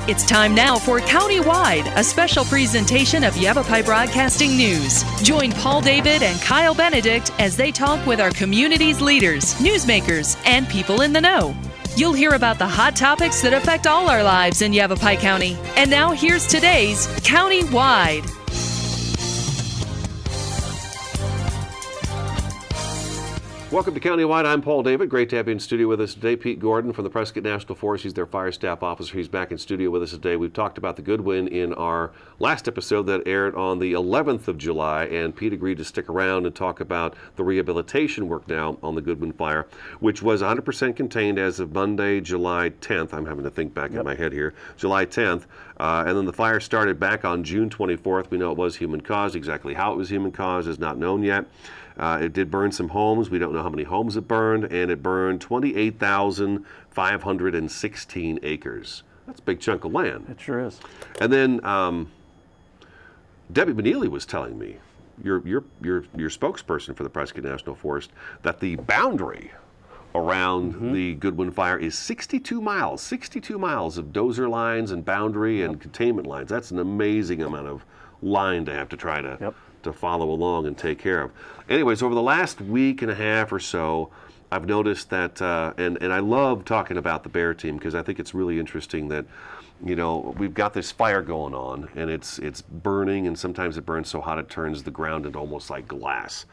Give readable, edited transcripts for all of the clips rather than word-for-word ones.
It's time now for Countywide, a special presentation of Yavapai Broadcasting News. Join Paul David and Kyle Benedict as they talk with our community's leaders, newsmakers, and people in the know. You'll hear about the hot topics that affect all our lives in Yavapai County. And now here's today's Countywide. Welcome to Countywide. I'm Paul David. Great to have you in studio with us today. Pete Gordon from the Prescott National Forest. He's their fire staff officer. He's back in studio with us today. We've talked about the Goodwin in our last episode that aired on the 11th of July, and Pete agreed to stick around and talk about the rehabilitation work now on the Goodwin fire, which was 100% contained as of Monday, July 10th. I'm having to think back in my head here. July 10th. And then the fire started back on June 24th. We know it was human caused. Exactly how it was human caused is not known yet. It did burn some homes. We don't know how many homes it burned, and it burned 28,516 acres. That's a big chunk of land. It sure is. And then Debbie Benneely was telling me, your spokesperson for the Prescott National Forest, that the boundary around the Goodwin fire is 62 miles. 62 miles of dozer lines and boundary and containment lines. That's an amazing amount of line to have to try to follow along and take care of. Anyways, over the last week and a half or so, I've noticed that, and I love talking about the bear team because I think it's really interesting that, you know, we've got this fire going on and it's burning, and sometimes it burns so hot it turns the ground into almost like glass.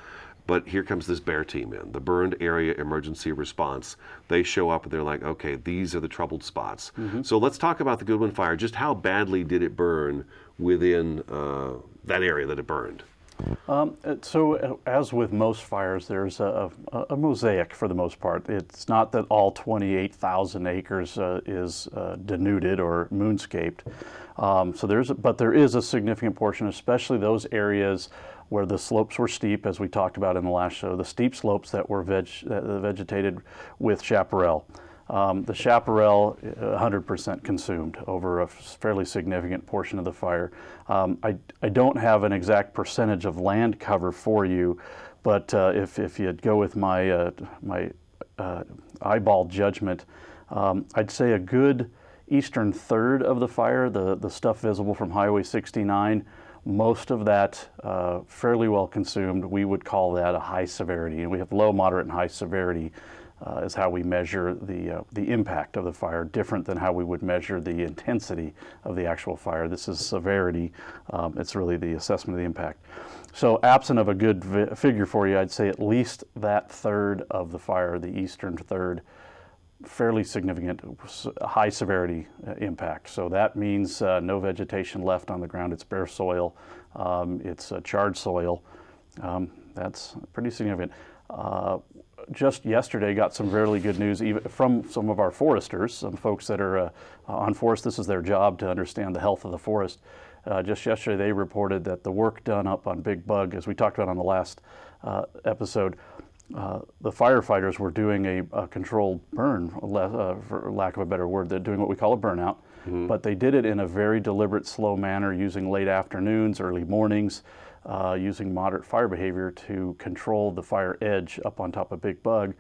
But here comes this bear team in, the Burned Area Emergency Response. They show up and they're like, okay, these are the troubled spots. So let's talk about the Goodwin fire. Just how badly did it burn within that area that it burned? So as with most fires, there's a mosaic for the most part. It's not that all 28,000 acres is denuded or moonscaped. But there is a significant portion, especially those areas where the slopes were steep, as we talked about in the last show, the steep slopes that were vegetated with chaparral. The chaparral, 100% consumed over a fairly significant portion of the fire. I don't have an exact percentage of land cover for you, but if you'd go with my eyeball judgment, I'd say a good eastern third of the fire, the stuff visible from Highway 69, most of that fairly well consumed. We would call that a high severity, and we have low, moderate, and high severity is how we measure the impact of the fire, different than how we would measure the intensity of the actual fire. This is severity. It's really the assessment of the impact. So absent of a good figure for you, I'd say at least that third of the fire, the eastern third, fairly significant high severity impact. So that means no vegetation left on the ground. It's bare soil. It's charred soil. That's pretty significant. Just yesterday got some really good news even from some of our foresters, some folks that are on forest. This is their job to understand the health of the forest. Just yesterday they reported that the work done up on Big Bug, as we talked about on the last episode, the firefighters were doing a controlled burn, for lack of a better word. They're doing what we call a burnout, but they did it in a very deliberate, slow manner, using late afternoons, early mornings, using moderate fire behavior to control the fire edge up on top of Big Bug.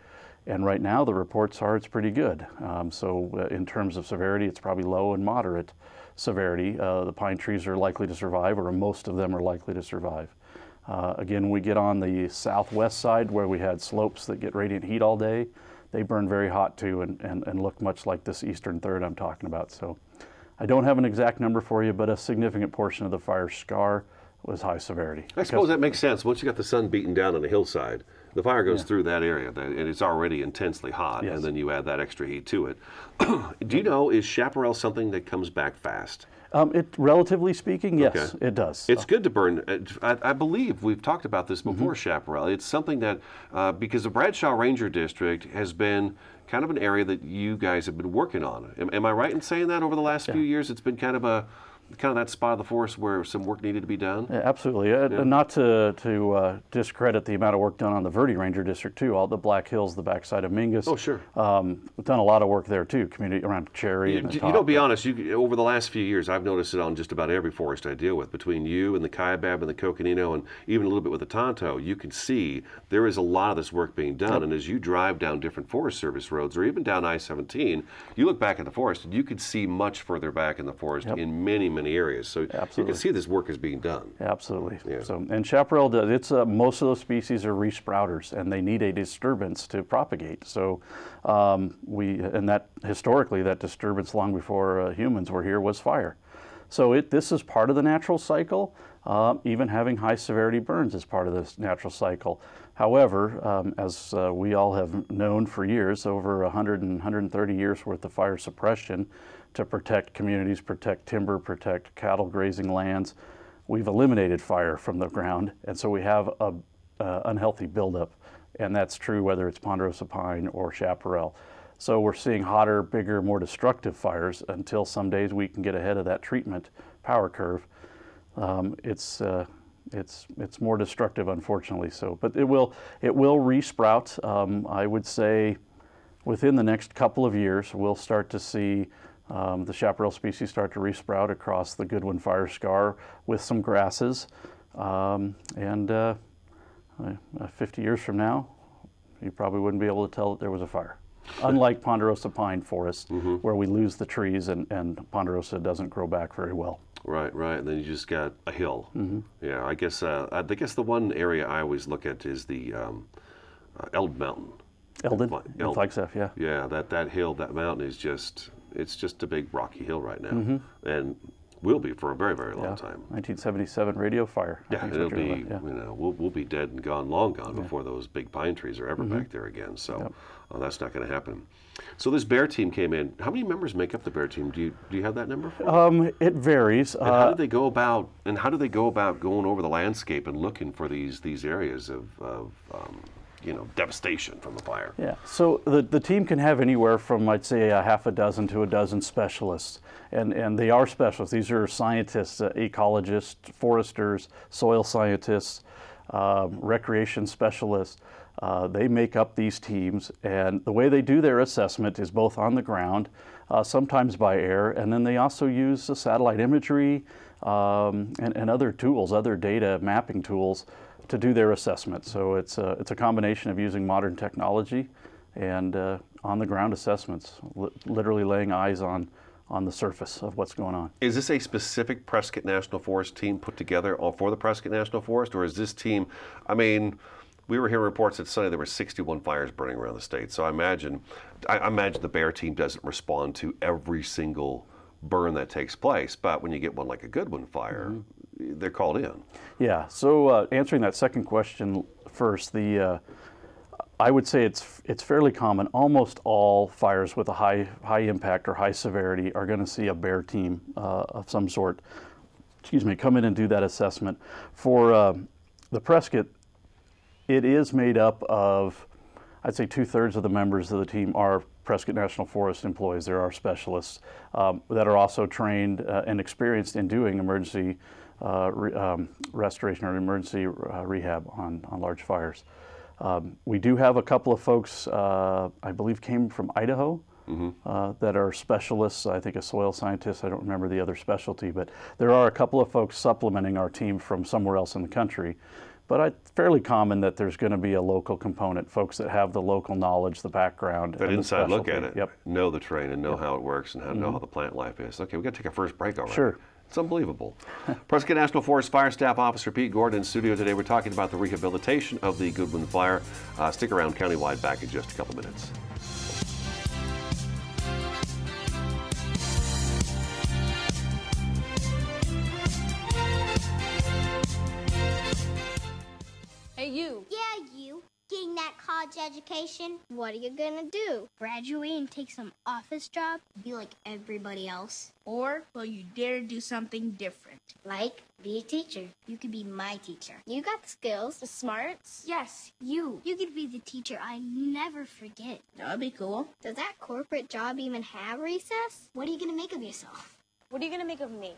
And right now the reports are it's pretty good. So in terms of severity, it's probably low and moderate severity. The pine trees are likely to survive, or most of them are likely to survive. Again, we get on the southwest side where we had slopes that get radiant heat all day. They burn very hot too, and look much like this eastern third I'm talking about. So I don't have an exact number for you, but a significant portion of the fire scar was high severity. I suppose that makes sense. Once you got the sun beating down on the hillside, the fire goes through that area, and it's already intensely hot, and then you add that extra heat to it. Do you know, is chaparral something that comes back fast? Relatively speaking, yes, it does. It's good to burn. I believe we've talked about this before, chaparral. It's something that, because the Bradshaw Ranger District has been kind of an area that you guys have been working on. Am I right in saying that over the last few years? It's been kind of kind of that spot of the forest where some work needed to be done? Yeah, absolutely. Not to discredit the amount of work done on the Verde Ranger District too. All the Black Hills, the backside of Mingus. Oh, sure. We've done a lot of work there too. Community around Cherry. And the top. You know, be honest. Over the last few years, I've noticed it on just about every forest I deal with. Between you and the Kaibab and the Coconino, and even a little bit with the Tonto, you can see there is a lot of this work being done. Yep. And as you drive down different Forest Service roads, or even down I-17, you look back at the forest, and you can see much further back in the forest in many areas. So absolutely. You can see this work is being done. Absolutely. Yeah. So, and chaparral does. It's most of those species are resprouters, and they need a disturbance to propagate. So, and that historically, that disturbance long before humans were here was fire. So this is part of the natural cycle. Even having high severity burns is part of this natural cycle. However, as we all have known for years, over 100 and 130 years worth of fire suppression to protect communities, protect timber, protect cattle grazing lands, we've eliminated fire from the ground, and so we have a unhealthy buildup, and that's true whether it's ponderosa pine or chaparral. So we're seeing hotter, bigger, more destructive fires until some days we can get ahead of that treatment power curve. It's more destructive, unfortunately. So, but it will resprout. I would say within the next couple of years, we'll start to see the chaparral species start to resprout across the Goodwin fire scar with some grasses. 50 years from now, you probably wouldn't be able to tell that there was a fire. Unlike ponderosa pine forest, where we lose the trees and ponderosa doesn't grow back very well. Right, and then you just got a hill. Yeah, I guess the one area I always look at is the Eldon Mountain. Eldon, Flagstaff, yeah. Yeah, that hill, that mountain is just a big rocky hill right now, and will be for a very long time. 1977 radio fire. Yeah, it'll be. We'll be dead and gone, long gone before those big pine trees are ever back there again. So that's not going to happen. So this bear team came in. How many members make up the bear team? Do you have that number? It varies. And how do they go about? Going over the landscape and looking for these areas of devastation from the fire? Yeah. So the team can have anywhere from, I'd say, a half a dozen to a dozen specialists, and they are specialists. These are scientists, ecologists, foresters, soil scientists, recreation specialists. They make up these teams, and the way they do their assessment is both on the ground, sometimes by air, and then they also use satellite imagery and other tools, other data mapping tools to do their assessment. So it's a combination of using modern technology and on-the-ground assessments, literally laying eyes on the surface of what's going on. Is this a specific Prescott National Forest team put together for the Prescott National Forest, or is this team, we were hearing reports that Sunday there were 61 fires burning around the state. So I imagine the bear team doesn't respond to every single burn that takes place, but when you get one like a Goodwin fire, they're called in. Yeah. So answering that second question first, I would say it's fairly common. Almost all fires with a high impact or high severity are going to see a bear team of some sort, come in and do that assessment. For the Prescott, it is made up of, I'd say 2/3 of the members of the team are Prescott National Forest employees. There are specialists that are also trained and experienced in doing emergency restoration or emergency rehab on large fires. We do have a couple of folks, I believe came from Idaho, that are specialists. I think a soil scientist, I don't remember the other specialty, but there are a couple of folks supplementing our team from somewhere else in the country. But it's fairly common that there's going to be a local component, folks that have the local knowledge, the background. That inside look at it, know the terrain and know how it works and know how the plant life is. Okay, we've got to take our first break already. Sure. It's unbelievable. Prescott National Forest Fire Staff Officer Pete Gordon in studio today. We're talking about the rehabilitation of the Goodwin fire. Stick around, Countywide back in just a couple minutes. Hey, you. Yeah, you. Getting that college education, what are you gonna do? Graduate and take some office job? Be like everybody else? Or will you dare do something different? Like, be a teacher. You could be my teacher. You got the skills. The smarts? Yes, you. You could be the teacher I never forget. That would be cool. Does that corporate job even have recess? What are you gonna make of yourself? What are you gonna make of me?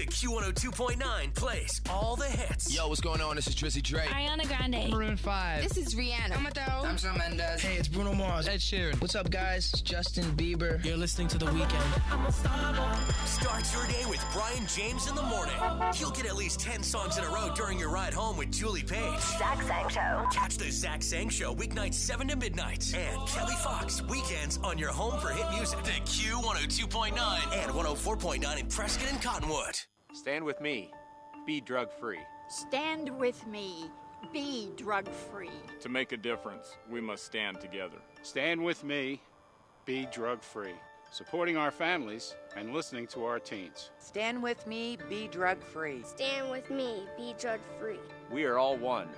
The Q102.9 plays all the hits. Yo, what's going on? This is Drizzy Drake. Ariana Grande. Maroon 5. This is Rihanna. I'm Shawn Mendes. Hey, it's Bruno Mars. Ed Sheeran. What's up, guys? It's Justin Bieber. You're listening to The Weeknd. Start your day with Brian James in the morning. You'll get at least 10 songs in a row during your ride home with Julie Page. Zach Sang Show. Catch the Zach Sang Show weeknights 7 to midnight. And Kelly Fox weekends on your home for hit music. The Q102.9 and 104.9 in Prescott and Cottonwood. Stand with me. Be drug-free. Stand with me. Be drug-free. To make a difference, we must stand together. Stand with me. Be drug-free. Supporting our families and listening to our teens. Stand with me. Be drug-free. Stand with me. Be drug-free. We are all one.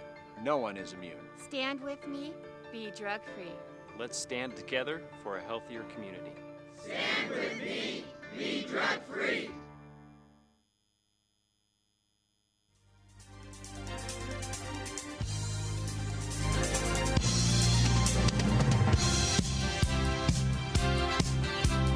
No one is immune. Stand with me. Be drug-free. Let's stand together for a healthier community. Stand with me. Be drug-free.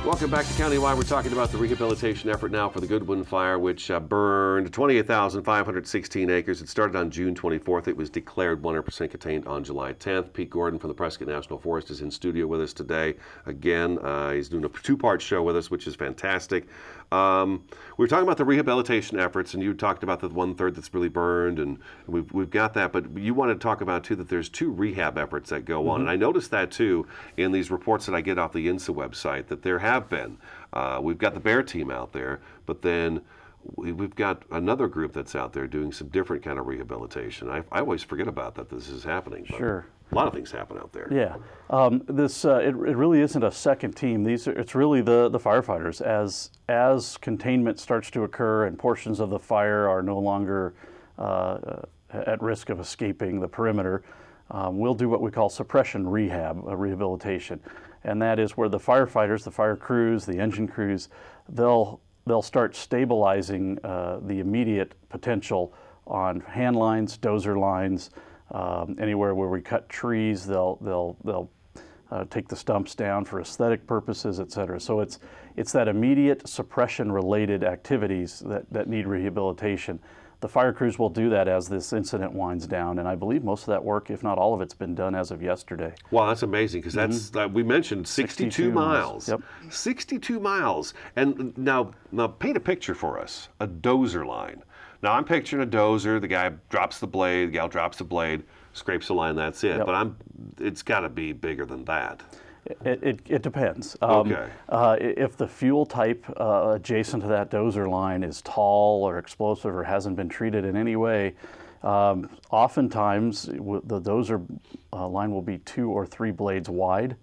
Welcome back to Countywide. We're talking about the rehabilitation effort now for the Goodwin fire, which burned 28,516 acres. It started on June 24th. It was declared 100% contained on July 10th. Pete Gordon from the Prescott National Forest is in studio with us today. Again, he's doing a two-part show with us, which is fantastic. We were talking about the rehabilitation efforts, and you talked about the 1/3 that's really burned, and we've got that. But you wanted to talk about, too, that there's 2 rehab efforts that go on. And I noticed that, too, in these reports that I get off the INSA website, that there have been. We've got the Bear team out there, but then we've got another group that's out there doing some different kind of rehabilitation. I always forget about that this is happening. Sure. A lot of things happen out there. Yeah. It really isn't a second team. It's really the firefighters. As containment starts to occur and portions of the fire are no longer at risk of escaping the perimeter, we'll do what we call suppression rehabilitation. And that is where the firefighters, the fire crews, the engine crews, they'll start stabilizing the immediate potential on hand lines, dozer lines, anywhere where we cut trees. They'll take the stumps down for aesthetic purposes, et cetera. So it's that immediate suppression-related activities that need rehabilitation. The fire crews will do that as this incident winds down, and I believe most of that work, if not all of it's been done as of yesterday. Wow, that's amazing, because that's we mentioned 62 miles. Yep. 62 miles. And now paint a picture for us, a dozer line. Now I'm picturing a dozer, the guy drops the blade, the gal drops the blade, scrapes the line, that's it. Yep. But it's got to be bigger than that. It depends. Okay. If the fuel type adjacent to that dozer line is tall or explosive or hasn't been treated in any way, oftentimes the dozer line will be 2 or 3 blades wide.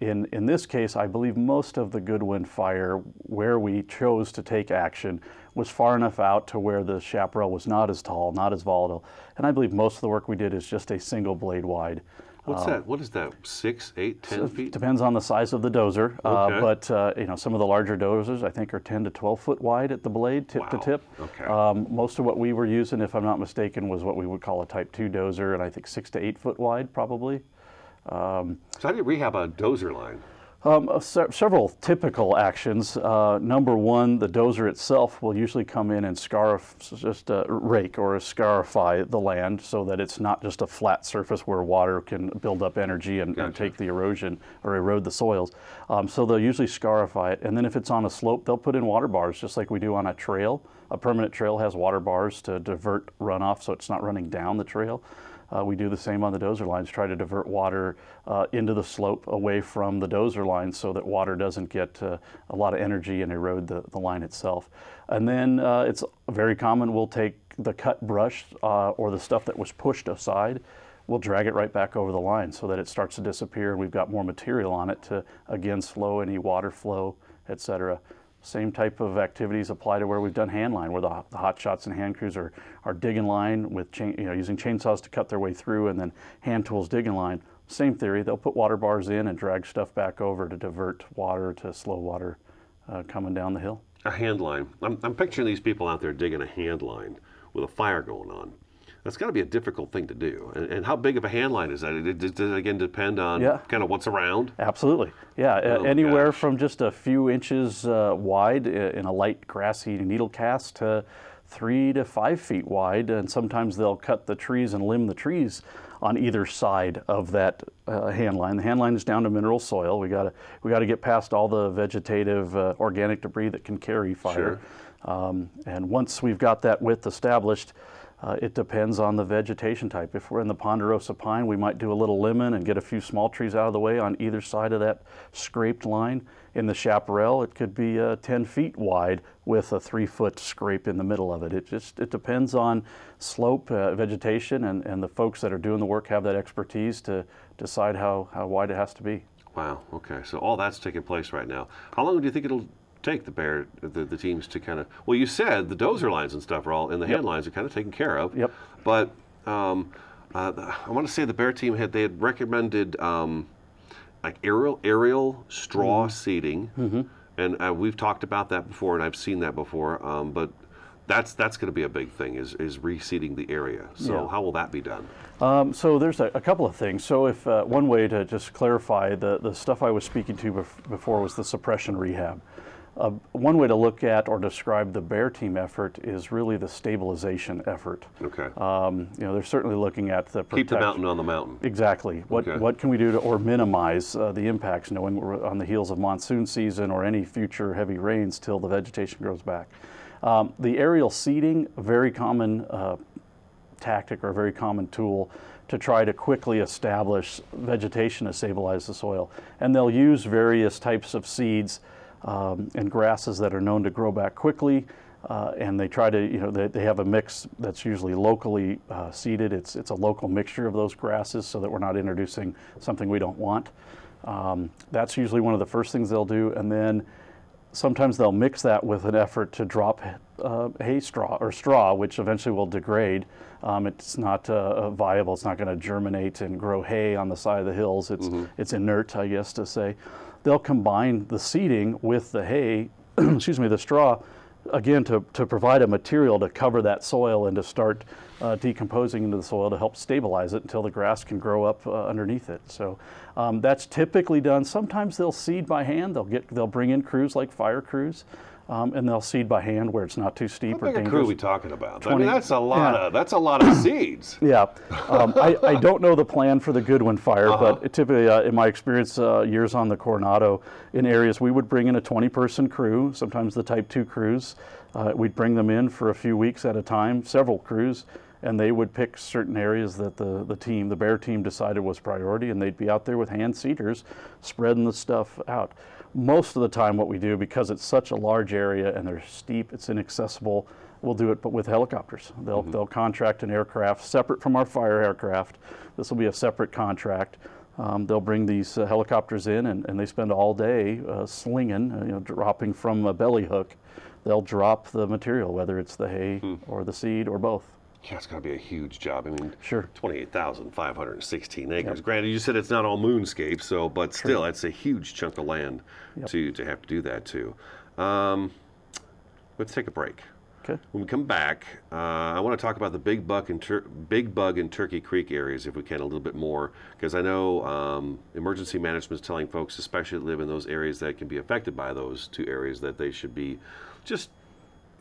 In this case, I believe most of the Goodwin fire, where we chose to take action, was far enough out to where the chaparral was not as tall, not as volatile. And I believe most of the work we did is just a single blade wide. What's that? What is that? 6, 8, 10 feet? Depends on the size of the dozer. Okay. But some of the larger dozers, I think, are 10 to 12 foot wide at the blade, tip to tip. Okay. Most of what we were using, if I'm not mistaken, was what we would call a Type 2 dozer, and I think 6 to 8 foot wide, probably. So how do you rehab a dozer line? Several typical actions. Number one, the dozer itself will usually come in and rake or scarify the land so that it's not just a flat surface where water can build up energy and take the erosion or erode the soils. So they'll usually scarify it, and then if it's on a slope, they'll put in water bars just like we do on a trail. A permanent trail has water bars to divert runoff so it's not running down the trail. We do the same on the dozer lines, try to divert water into the slope away from the dozer line so that water doesn't get a lot of energy and erode the line itself. And then it's very common, we'll take the cut brush or the stuff that was pushed aside, we'll drag it right back over the line so that it starts to disappear and we've got more material on it to, again, slow any water flow, et cetera. Same type of activities apply to where we've done hand line, where the hot shots and hand crews are digging line with using chainsaws to cut their way through, and then hand tools digging line. Same theory. They'll put water bars in and drag stuff back over to divert water to slow water coming down the hill. A hand line. I'm picturing these people out there digging a hand line with a fire going on. That's got to be a difficult thing to do. And how big of a hand line is that? Does it again depend on kind of what's around? Absolutely. Yeah, anywhere from just a few inches wide in a light grassy needle cast to 3 to 5 feet wide, and sometimes they'll cut the trees and limb the trees on either side of that hand line. The hand line is down to mineral soil. We got to get past all the vegetative organic debris that can carry fire. Sure. And once we've got that width established, it depends on the vegetation type. If we're in the ponderosa pine, we might do a little lemon and get a few small trees out of the way on either side of that scraped line. In the chaparral, it could be 10 feet wide with a 3-foot scrape in the middle of it. It depends on slope, vegetation, and the folks that are doing the work have that expertise to decide how wide it has to be. Wow, okay, so all that's taking place right now. How long do you think it'll take the teams to kind of, well, you said the dozer lines and stuff are all, and the hand lines are kind of taken care of. Yep. But I want to say the Bear team they had recommended like aerial straw seeding, and we've talked about that before, and I've seen that before. But that's going to be a big thing is reseeding the area. So how will that be done? So there's a couple of things. So if one way to just clarify, the stuff I was speaking to before was the suppression rehab. One way to look at or describe the Bear team effort is really the stabilization effort. Okay. They're certainly looking at the protection. Keep the mountain on the mountain. Exactly. What can we do to or minimize the impacts, knowing we're on the heels of monsoon season or any future heavy rains till the vegetation grows back. The aerial seeding, a very common tactic or a very common tool to try to quickly establish vegetation to stabilize the soil. And they'll use various types of seeds and grasses that are known to grow back quickly, and they try to, they have a mix that's usually locally seeded. It's a local mixture of those grasses so that we're not introducing something we don't want. That's usually one of the first things they'll do, and then sometimes they'll mix that with an effort to drop hay straw, which eventually will degrade. It's not viable. It's not going to germinate and grow hay on the side of the hills. It's inert, I guess to say. They'll combine the seeding with the hay, excuse me, the straw, again to provide a material to cover that soil and to start decomposing into the soil to help stabilize it until the grass can grow up underneath it. So that's typically done. Sometimes they'll seed by hand. They'll bring in crews like fire crews. And they'll seed by hand where it's not too steep or dangerous. How big a crew are we talking about? I mean, that's a lot of seeds. Yeah, I don't know the plan for the Goodwin fire, but typically, in my experience, years on the Coronado, in areas we would bring in a 20-person crew, sometimes the Type 2 crews. We'd bring them in for a few weeks at a time, several crews, and they would pick certain areas that the Bear team decided was priority, and they'd be out there with hand seeders, spreading the stuff out. Most of the time what we do, because it's such a large area and they're steep, it's inaccessible, we'll do it but with helicopters. They'll contract an aircraft separate from our fire aircraft. This will be a separate contract. They'll bring these helicopters in and they spend all day slinging, dropping from a belly hook. They'll drop the material, whether it's the hay or the seed or both. Yeah, it's got to be a huge job. I mean, sure. 28,516 acres. Yep. Granted, you said it's not all moonscape, but still, it's a huge chunk of land to have to do that too. Let's take a break. Okay. When we come back, I want to talk about the Big Bug and Turkey Creek areas, if we can, a little bit more, because I know emergency management is telling folks, especially that live in those areas that can be affected by those two areas, that they should be just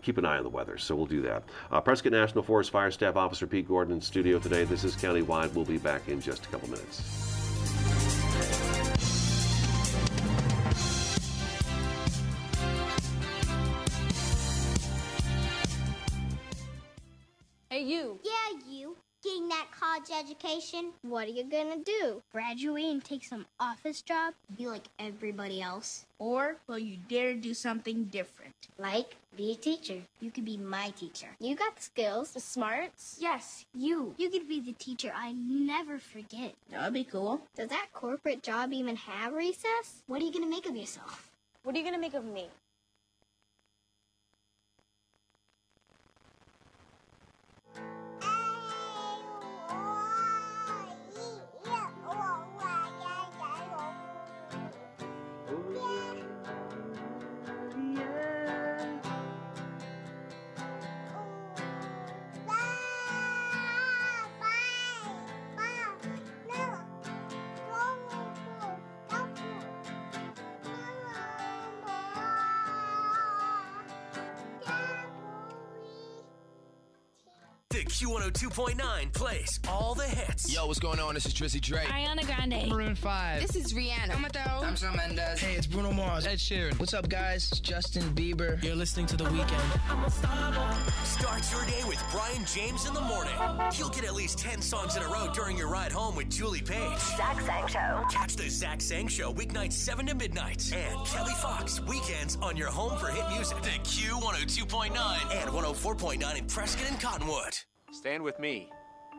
keep an eye on the weather, so we'll do that. Prescott National Forest Fire Staff Officer Pete Gordon in studio today. This is Countywide. We'll be back in just a couple minutes. Hey, you. Yeah, you. Getting that college education, what are you gonna do? Graduate and take some office job? Be like everybody else? Or will you dare do something different? Like, be a teacher. You could be my teacher. You got the skills. The smarts? Yes, you. You could be the teacher I never forget. That'd be cool. Does that corporate job even have recess? What are you gonna make of yourself? What are you gonna make of me? The Q102.9 plays all the hits. Yo, what's going on? This is Drizzy Drake. Ariana Grande. Maroon 5. This is Rihanna. I'm Shawn Mendes. Hey, it's Bruno Mars. Ed Sheeran. What's up, guys? It's Justin Bieber. You're listening to The Weeknd. Start your day with Brian James in the morning. You'll get at least 10 songs in a row during your ride home with Julie Page. Zach Sang Show. Catch the Zach Sang Show weeknights 7 to midnight. And Kelly Fox weekends on your home for hit music. The Q102.9 and 104.9 in Prescott and Cottonwood. Stand with me.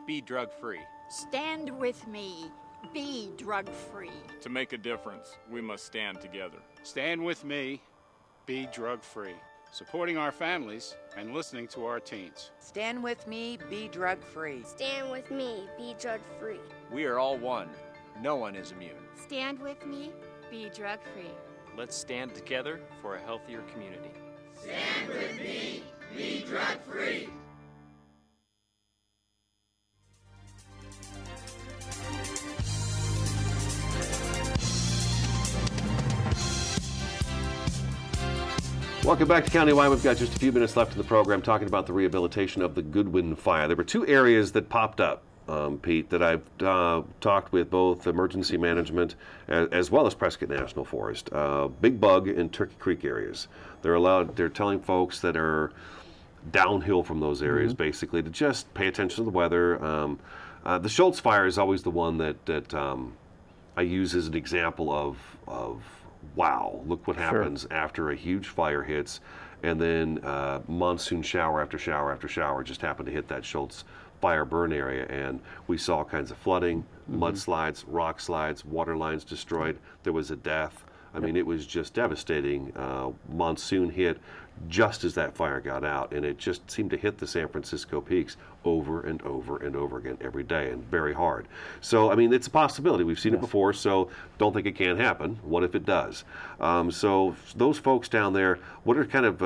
Be drug-free. Stand with me. Be drug-free. To make a difference, we must stand together. Stand with me, be drug-free. Supporting our families and listening to our teens. Stand with me, be drug-free. Stand with me, be drug-free. We are all one. No one is immune. Stand with me. Be drug-free. Let's stand together for a healthier community. Stand with me, be drug-free. Welcome back to Countywide. We've got just a few minutes left in the program talking about the rehabilitation of the Goodwin fire. There were two areas that popped up, Pete, that I've talked with both emergency management as well as Prescott National Forest. Big Bug and Turkey Creek areas. They're telling folks that are downhill from those areas basically to just pay attention to the weather. The Schultz fire is always the one that I use as an example of wow, look what happens after a huge fire hits, and then monsoon shower after shower after shower just happened to hit that Schultz fire burn area, and we saw all kinds of flooding, mudslides, rock slides, water lines destroyed. There was a death. I mean, it was just devastating. Monsoon hit just as that fire got out, and it just seemed to hit the San Francisco peaks over and over and over again every day, and very hard. So, I mean, it's a possibility. We've seen it before, so don't think it can't happen. What if it does? So those folks down there, what are kind of,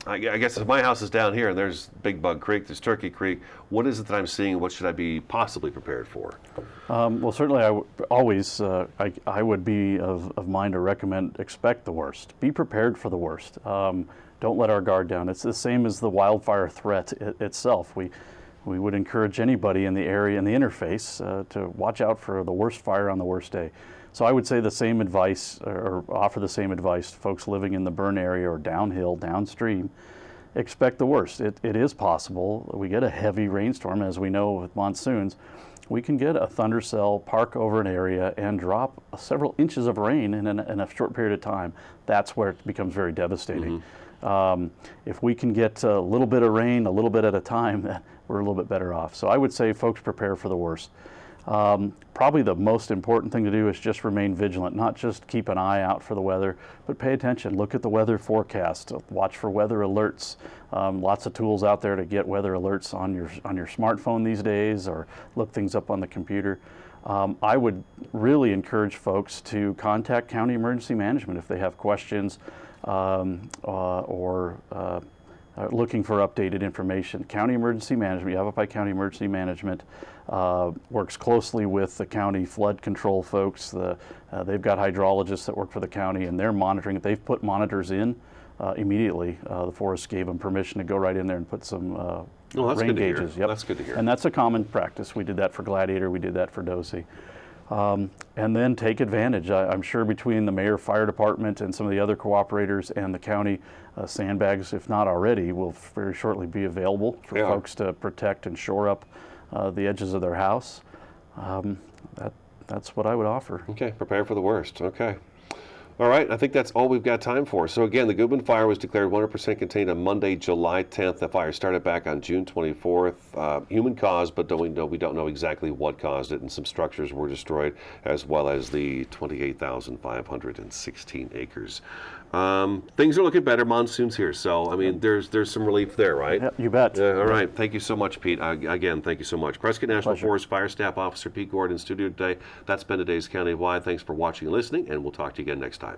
I guess if my house is down here and there's Big Bug Creek, there's Turkey Creek, what is it that I'm seeing? What should I be possibly prepared for? Well, certainly I would be of mind to recommend expect the worst. Be prepared for the worst. Don't let our guard down. It's the same as the wildfire threat itself. We would encourage anybody in the area, in the interface, to watch out for the worst fire on the worst day. So I would say the same advice, or offer the same advice to folks living in the burn area or downhill, downstream. Expect the worst. It is possible. We get a heavy rainstorm, as we know with monsoons. We can get a thundercell, park over an area, and drop several inches of rain in a short period of time. That's where it becomes very devastating. If we can get a little bit of rain, a little bit at a time, we're a little bit better off. So I would say folks prepare for the worst. Probably the most important thing to do is just remain vigilant, not just keep an eye out for the weather, but pay attention. Look at the weather forecast, watch for weather alerts. Lots of tools out there to get weather alerts on your smartphone these days, or look things up on the computer. I would really encourage folks to contact County Emergency Management if they have questions or looking for updated information. County Emergency Management, Yavapai County Emergency Management works closely with the county flood control folks. They've got hydrologists that work for the county, and they're monitoring it. They've put monitors in immediately. The forest gave them permission to go right in there and put some rain gauges. Yep. That's good to hear. And that's a common practice. We did that for Gladiator. We did that for Dosey. And then take advantage. I'm sure between the Mayor Fire Department and some of the other cooperators and the county, sandbags, if not already, will very shortly be available for folks to protect and shore up the edges of their house. That's what I would offer. Okay, prepare for the worst. Okay. All right, I think that's all we've got time for. So again, the Goodwin fire was declared 100% contained on Monday, July 10th. The fire started back on June 24th. Human caused, but we don't know exactly what caused it, and some structures were destroyed, as well as the 28,516 acres. Things are looking better. Monsoon's here, so I mean, there's some relief there, right? Yep, you bet. All right, thank you so much, Pete. Again, thank you so much. Prescott National Forest Fire Staff Officer Pete Gordon in studio today. That's been today's Countywide. Thanks for watching and listening, and we'll talk to you again next time.